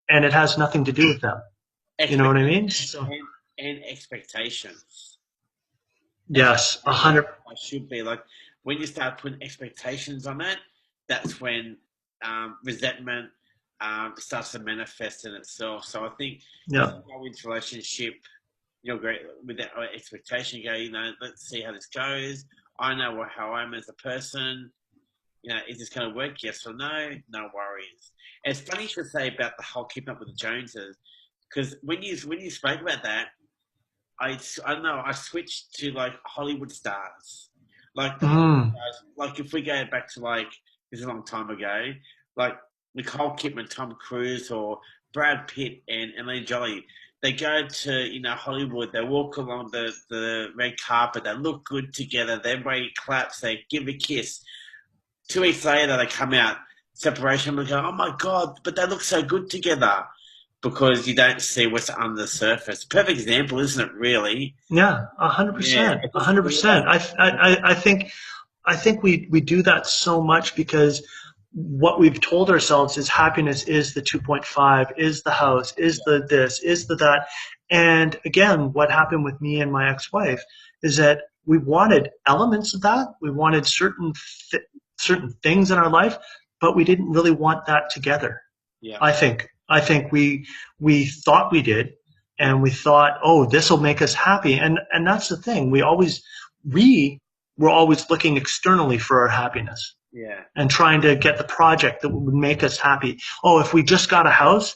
and it has nothing to do with them. You know what I mean? So And expectations. yes, 100. I should be like, when you start putting expectations on it, that's when resentment starts to manifest in itself. So I think if Yeah. you go into a relationship, great with that expectation, you go, let's see how this goes. I know how I am as a person. Is this going to work? Yes or no? No worries. And it's funny you should say about the whole keeping up with the Joneses, because when you spoke about that, I don't know, I switched to like Hollywood stars, like the Hollywood Mm. stars. Like if we go back to like this is a long time ago, like Nicole Kidman, Tom Cruise, or Brad Pitt and Angelina Jolie. They go to Hollywood. They walk along the red carpet. They look good together. Everybody claps. They give a kiss. 2 weeks later, they come out separation and go, oh my God, but they look so good together, because you don't see what's under the surface. Perfect example, isn't it, really? Yeah, Yeah. 100%, It a just hundred feels like, percent. I think we do that so much because what we've told ourselves is happiness is the 2.5, is the house, is the this, is the that. And again, what happened with me and my ex-wife is that we wanted elements of that. We wanted certain things in our life, but we didn't really want that together. yeah, I think we thought we did, yeah, and we thought, oh, this will make us happy, and that's the thing. We were always looking externally for our happiness yeah, and trying to get the project that would make us happy. Oh, if we just got a house,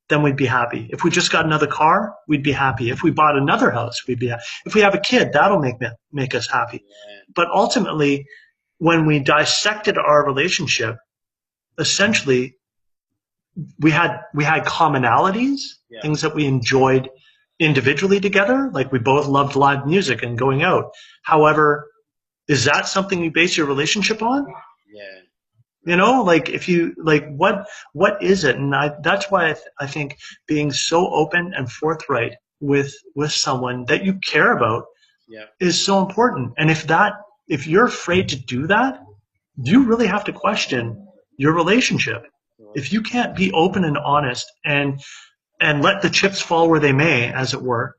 then we'd be happy. If we just got another car, we'd be happy. If we bought another house, we'd be happy. If we have a kid, that'll make us happy. yeah, But ultimately, when we dissected our relationship, essentially we had commonalities, yeah, things that we enjoyed individually together, like we both loved live music and going out. However, is that something you base your relationship on? yeah, Like if you like what is it? And that's why I think being so open and forthright with someone that you care about yeah, is so important. And if you're afraid to do that, you really have to question your relationship. If you can't be open and honest and let the chips fall where they may, as it were,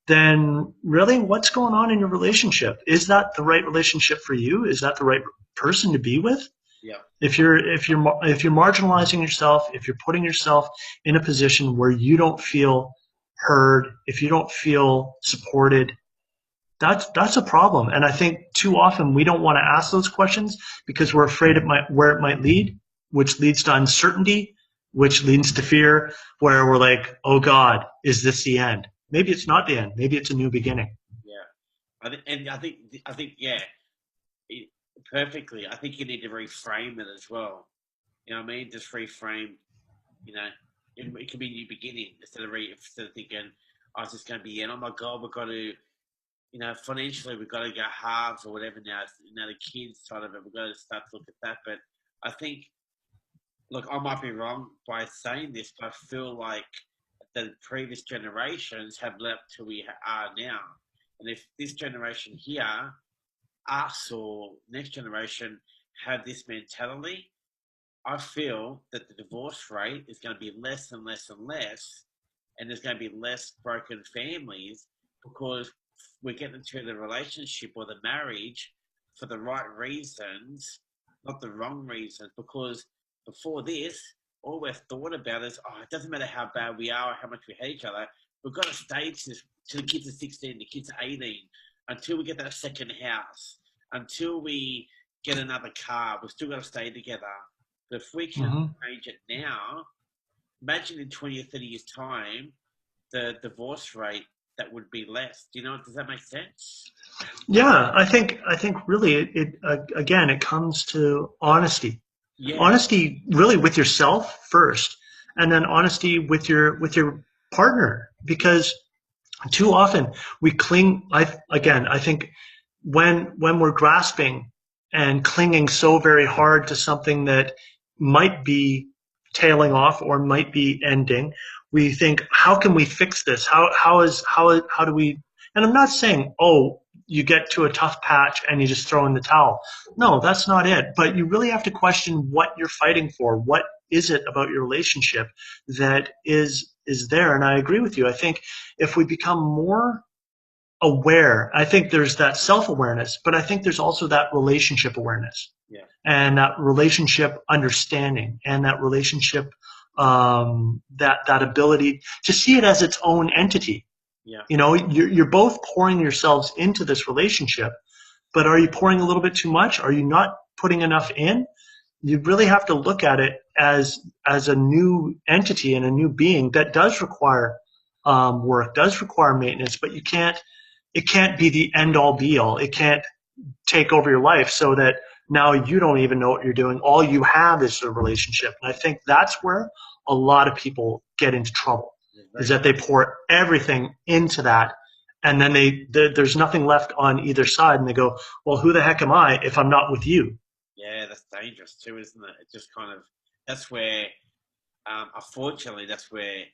then really what's going on in your relationship? Is that the right relationship for you? Is that the right person to be with? yeah, If you're marginalizing yourself, if you're putting yourself in a position where you don't feel heard, if you don't feel supported, that's a problem. And I think too often we don't want to ask those questions because we're afraid where it might lead. which leads to uncertainty, which leads to fear, where we're like, oh God, is this the end? Maybe it's not the end. Maybe it's a new beginning. Yeah, I think, yeah, it, perfectly. I think you need to reframe it as well. You know what I mean? Just reframe. You know, it can be a new beginning instead of thinking, "Oh, it's just going to be end." Oh my God, we've got to, you know, financially we've got to go halves or whatever now. You know, the kids side of it, we've got to start to look at that. But I think, look, I might be wrong by saying this, but I feel like the previous generations have led to where we are now. And if this generation here, us or next generation, have this mentality, I feel that the divorce rate is going to be less and less and less, and there's going to be less broken families because we're getting into the relationship or the marriage for the right reasons, not the wrong reasons. Because before this, all we've thought about is, oh, it doesn't matter how bad we are or how much we hate each other. We've got to stay till the kids are 16, the kids are 18, until we get that second house, until we get another car. We've still got to stay together. But if we can change it now, imagine in 20 or 30 years' time, the divorce rate that would be less. Do you know? Does that make sense? Yeah, I think really again it comes to honesty. Yeah, Honesty really with yourself first, and then honesty with your partner, because too often we cling. I think when we're grasping and clinging so very hard to something that might be tailing off or might be ending, we think, how can we fix this? How do we? And I'm not saying, oh, you get to a tough patch and you just throw in the towel. No, that's not it. But you really have to question what you're fighting for. What is it about your relationship that is there? And I agree with you. I think if we become more aware, I think there's that self-awareness, but I think there's also that relationship awareness yeah, and that relationship understanding and that relationship, that ability to see it as its own entity. yeah, You know, you're both pouring yourselves into this relationship, but are you pouring a little bit too much? Are you not putting enough in? You really have to look at it as a new entity and a new being that does require work, does require maintenance, but it can't be the end all be all. It can't take over your life so that now you don't even know what you're doing. All you have is a relationship. And I think that's where a lot of people get into trouble, yeah, is very that they pour everything into that. And then there's nothing left on either side. And they go, well, who the heck am I if I'm not with you? yeah. That's dangerous too, isn't it? It just kind of that's where, unfortunately, that's where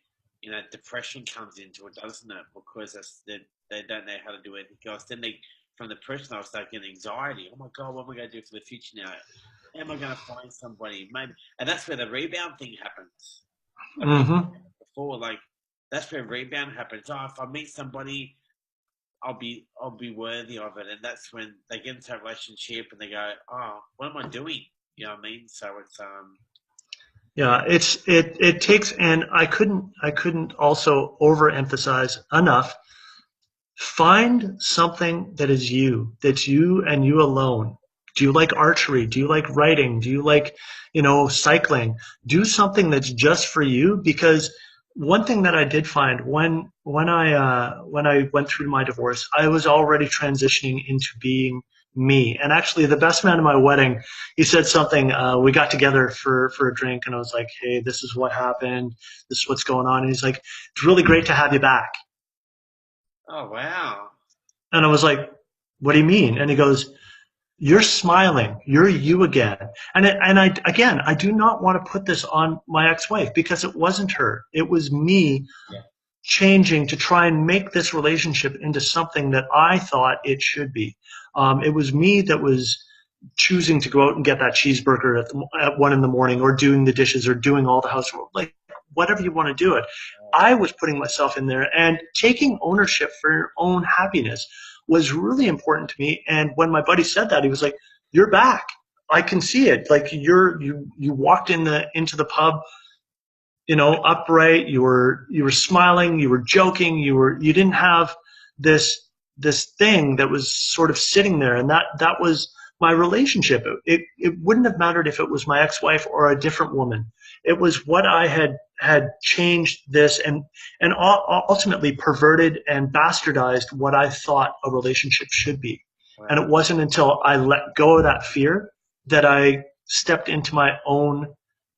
depression comes into it, doesn't it? Because they don't know how to do anything else. Then they from the depression they'll start getting anxiety. Oh my God, what am I going to do for the future now? Am I going to find somebody? Maybe, and that's where the rebound thing happens. Like we Mm-hmm. before, like that's where rebound happens. Oh, if I meet somebody, I'll be worthy of it, and that's when they get into a relationship and they go, oh, what am I doing? You know what I mean? So it's Yeah, it takes, and I couldn't also overemphasize enough. Find something that is you, that's you and you alone. Do you like archery? Do you like writing? Do you like, cycling? Do something that's just for you, because one thing that I did find when I went through my divorce, I was already transitioning into being me. And actually, the best man at my wedding, he said something. We got together for a drink, and I was like, "Hey, this is what happened. This is what's going on." And he's like, "It's really great to have you back." oh wow, And I was like, what do you mean? And he goes, you're smiling. You're you again. Again, I do not want to put this on my ex-wife, because it wasn't her. It was me yeah, changing to try and make this relationship into something that I thought it should be. It was me that was choosing to go out and get that cheeseburger at 1 in the morning, or doing the dishes, or doing all the housework, like whatever you want to do it. I was putting myself in there, and taking ownership for your own happiness was really important to me. And when my buddy said that, he was like, "You're back. I can see it. Like you walked into the pub, upright. You were smiling. You were joking. You didn't have this thing that was sort of sitting there, and that was my relationship. It wouldn't have mattered if it was my ex-wife or a different woman. It was what I had changed this and ultimately perverted and bastardized what I thought a relationship should be. Wow. And it wasn't until I let go of that fear that I stepped into my own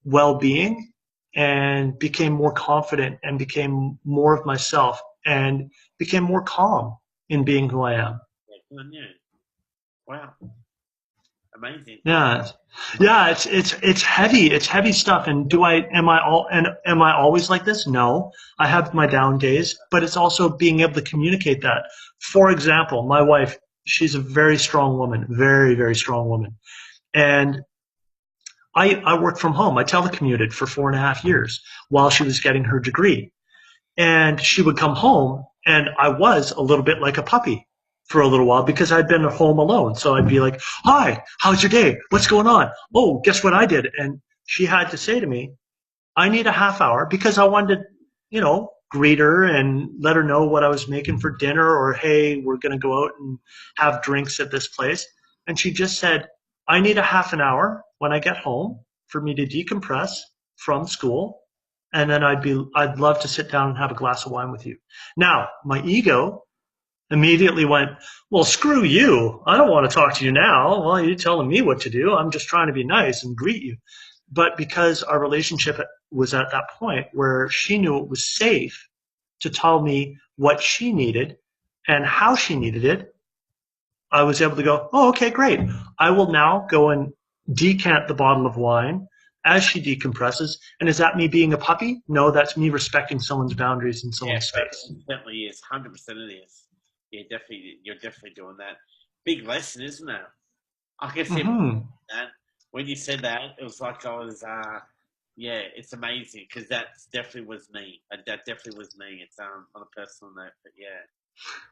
well-being and became more confident and became more of myself and became more calm in being who I am. Yeah. Wow. Amazing. Yeah. Yeah, it's heavy. It's heavy stuff. And am I always like this? No. I have my down days, but it's also being able to communicate that. For example, my wife, she's a very strong woman, very, very strong woman. And I worked from home. I telecommuted for 4.5 years while she was getting her degree. And she would come home, and I was a little bit like a puppy for a little while because I'd been at home alone. So I'd be like, "Hi, how's your day? What's going on? Oh, guess what I did?" And she had to say to me, "I need a half hour," because I wanted to, greet her and let her know what I was making for dinner, or, "Hey, we're going to go out and have drinks at this place." And she just said, "I need a half an hour when I get home for me to decompress from school. And then I'd love to sit down and have a glass of wine with you." Now, my ego immediately went, "Well, screw you. I don't want to talk to you now. Well, you're telling me what to do. I'm just trying to be nice and greet you." But because our relationship was at that point where she knew it was safe to tell me what she needed and how she needed it, I was able to go, "Oh, okay, great. I will now go and decant the bottle of wine as she decompresses." And is that me being a puppy? No, that's me respecting someone's boundaries and someone's space. It definitely is. 100% it is. Yeah, definitely. You're definitely doing that. Big lesson, isn't it? I can see that. When you said that, it was like I was, yeah, it's amazing because that definitely was me. That definitely was me. It's on a personal note, but yeah.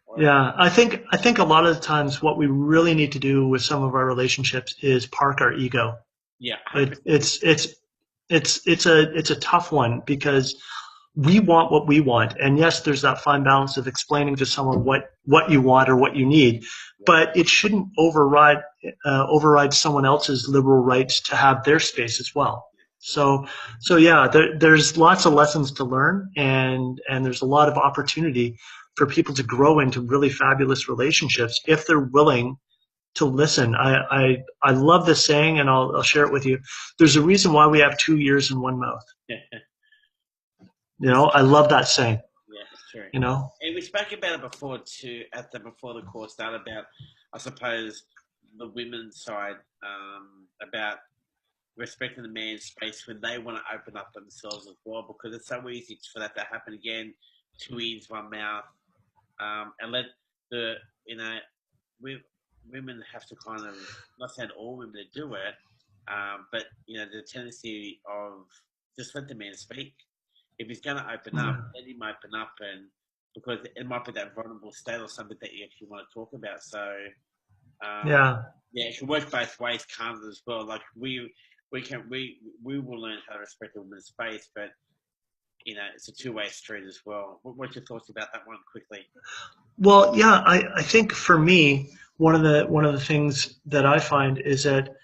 Wow. Yeah, I think a lot of the times what we really need to do with some of our relationships is park our ego. Yeah, It's a tough one because we want what we want, and yes, there's that fine balance of explaining to someone what you want or what you need, but it shouldn't override someone else's liberal rights to have their space as well. So yeah, there's lots of lessons to learn, and there's a lot of opportunity for people to grow into really fabulous relationships if they're willing to listen. I love this saying, and I'll share it with you. There's a reason why we have 2 ears and one mouth. I love that saying. Yeah, it's true. And we spoke about it before too, before the call started, about, I suppose, the women's side, about respecting the man's space when they want to open up themselves as well, because it's so easy for that to happen again. 2 ears, one mouth, and let women have to kind of, not saying all women do it, but the tendency of just let the man speak. If he's going to open up, let him open up, and because it might be that vulnerable state or something that you actually want to talk about. So it should work both ways, kind of, as well. Like we will learn how to respect a woman's space, but it's a two-way street as well. What's your thoughts about that one, quickly? Well, yeah, I think for me, one of the things that I find is that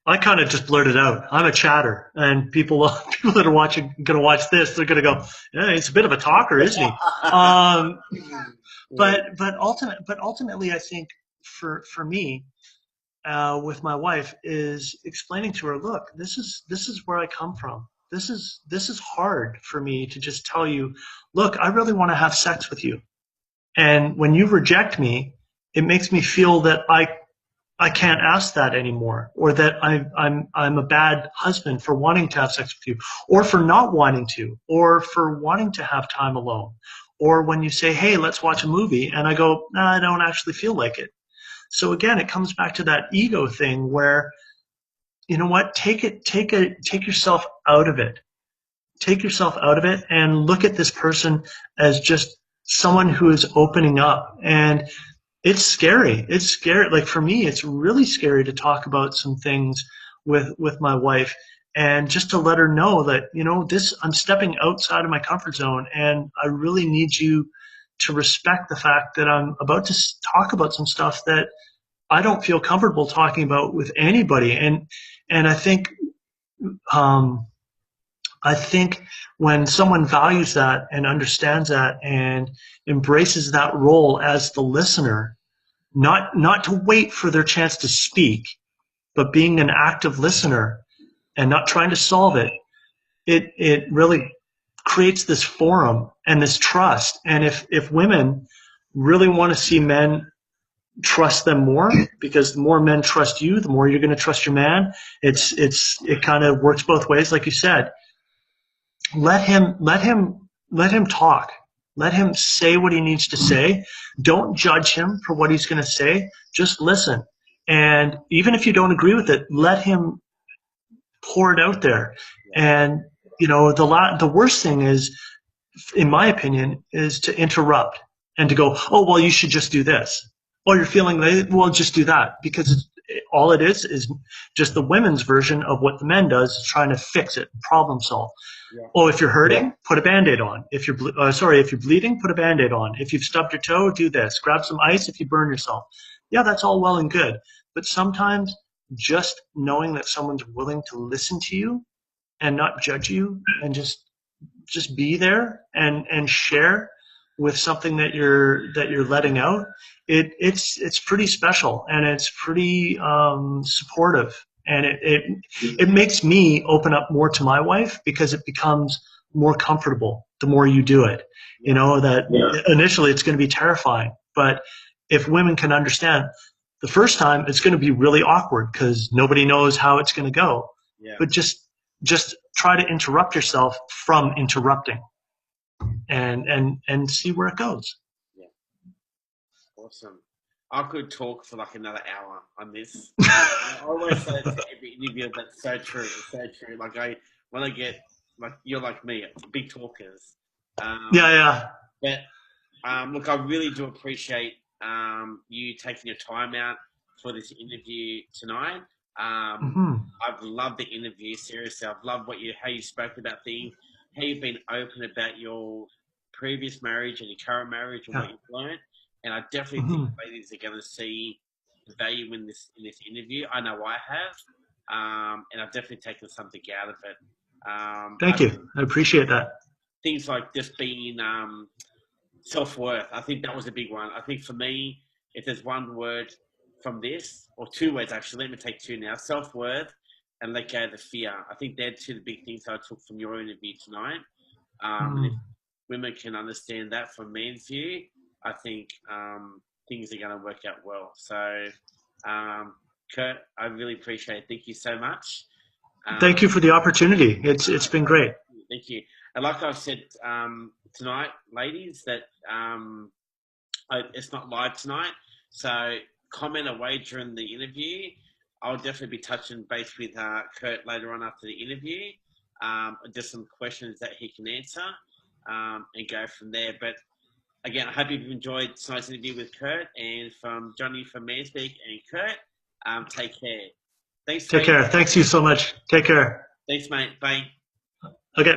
I kind of just blurt it out. I'm a chatter, and people that are going to watch this, they're going to go, "Yeah, he's a bit of a talker, isn't he?" But ultimately, I think for me, with my wife, is explaining to her, "Look, this is where I come from. This is hard for me to just tell you, look, I really want to have sex with you. And when you reject me, it makes me feel that I can't ask that anymore, or that I'm a bad husband for wanting to have sex with you, or for not wanting to, or for wanting to have time alone." Or when you say, "Hey, let's watch a movie," and I go, "Nah, I don't actually feel like it." So again, it comes back to that ego thing where, you know what, take yourself out of it. Take yourself out of it and look at this person as just someone who is opening up. And it's scary. It's scary. Like for me, it's really scary to talk about some things with my wife, and just to let her know that, I'm stepping outside of my comfort zone, and I really need you to respect the fact that I'm about to talk about some stuff that I don't feel comfortable talking about with anybody. And um, I think when someone values that and understands that and embraces that role as the listener, not to wait for their chance to speak, but being an active listener and not trying to solve it, it really creates this forum and this trust. And if women really want to see men trust them more, because the more men trust you, the more you're going to trust your man. It kind of works both ways, like you said. Let him talk. Let him say what he needs to say. Don't judge him for what he's going to say. Just listen. And even if you don't agree with it, let him pour it out there. And the worst thing is, in my opinion, is to interrupt and to go, oh, well, you should just do this. Oh, you're feeling late? Well, just do that. Because all it is just the women's version of what the men does, is trying to fix it, problem solve. Yeah. Oh, if you're hurting, put a Band-Aid on. If you're bleeding, put a Band-Aid on. If you've stubbed your toe, do this. Grab some ice if you burn yourself. Yeah, that's all well and good. But sometimes just knowing that someone's willing to listen to you and not judge you and just be there and share with something that you're letting out, it's pretty special, and it's pretty supportive, and it makes me open up more to my wife, because it becomes more comfortable the more you do it. That initially it's going to be terrifying, but if women can understand, the first time it's going to be really awkward because nobody knows how it's going to go. But just try to interrupt yourself from interrupting, and see where it goes. Yeah. Awesome. I could talk for like another hour on this. I always say it to every interview, that's so true. It's so true. Like when I get, like, you're like me, big talkers. Yeah. But look, I really do appreciate you taking your time out for this interview tonight. I've loved the interview. Seriously, I've loved how you spoke about things, how you've been open about your previous marriage and your current marriage and what you've learned. And I definitely think ladies are going to see the value in this interview. I know I have, and I've definitely taken something out of it. Thank you. I appreciate that. Things like just being self-worth. I think that was a big one. I think for me, if there's one word from this, or two words actually, let me take two now: self-worth and let go of the fear. I think they're two of the big things I took from your interview tonight. And if women can understand that from men's view, I think things are going to work out well. So, Kurt, I really appreciate it. Thank you so much. Thank you for the opportunity. It's been great. Thank you. And like I've said tonight, ladies, that it's not live tonight, so comment away during the interview. I'll definitely be touching base with Kurt later on after the interview. Just some questions that he can answer, and go from there. But again, I hope you've enjoyed tonight's interview with Kurt. And from Johnny from Manspeak and Kurt, take care. Thanks. Take care. Thanks you so much. Take care. Thanks, mate. Bye.